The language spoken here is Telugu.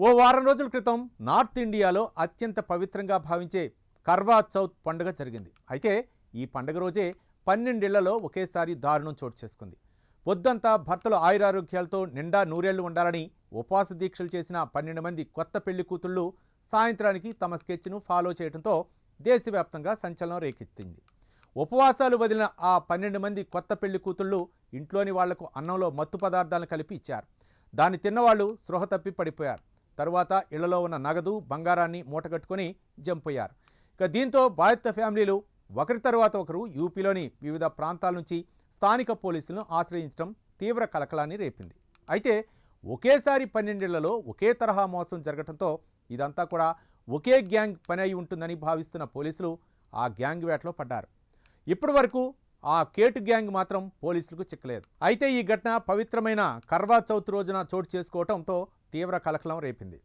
ఓ వారం రోజుల క్రితం నార్త్ ఇండియాలో అత్యంత పవిత్రంగా భావించే కర్వా చౌత్ పండుగ జరిగింది. అయితే ఈ పండుగ రోజే 12 ఇళ్లలో ఒకేసారి దారుణం చోటు చేసుకుంది. పొద్దంతా భర్తలు ఆయురారోగ్యాలతో నిండా నూరేళ్లు ఉండాలని ఉపవాస దీక్షలు చేసిన 12 మంది కొత్త పెళ్లి కూతుళ్లు సాయంత్రానికి తమ స్కెచ్ను ఫాలో చేయడంతో దేశవ్యాప్తంగా సంచలనం రేకెత్తింది. ఉపవాసాలు వదిలిన ఆ 12 మంది కొత్త పెళ్లి కూతుళ్లు ఇంట్లోని వాళ్లకు అన్నంలో మత్తు పదార్థాలను కలిపి ఇచ్చారు. దాన్ని తిన్నవాళ్లు స్పృహ తప్పి పడిపోయారు. తరువాత ఇళ్లలో ఉన్న నగదు బంగారాన్ని మూటగట్టుకొని జంపోయారు. ఇక దీంతో బాధిత ఫ్యామిలీలు ఒకరి తరువాత ఒకరు యూపీలోని వివిధ ప్రాంతాల నుంచి స్థానిక పోలీసులను ఆశ్రయించడం తీవ్ర కలకలాన్ని రేపింది. అయితే ఒకేసారి 12 ఇళ్లలో ఒకే తరహా మోసం జరగడంతో ఇదంతా కూడా ఒకే గ్యాంగ్ పని అయి ఉంటుందని భావిస్తున్న పోలీసులు ఆ గ్యాంగ్ వేటలో పడ్డారు. ఇప్పటి వరకు ఆ కేటు గ్యాంగ్ మాత్రం పోలీసులకు చిక్కలేదు. అయితే ఈ ఘటన పవిత్రమైన కర్వా చౌత్ రోజున చోటు చేసుకోవడంతో తీవ్ర కలకలం రేపింది.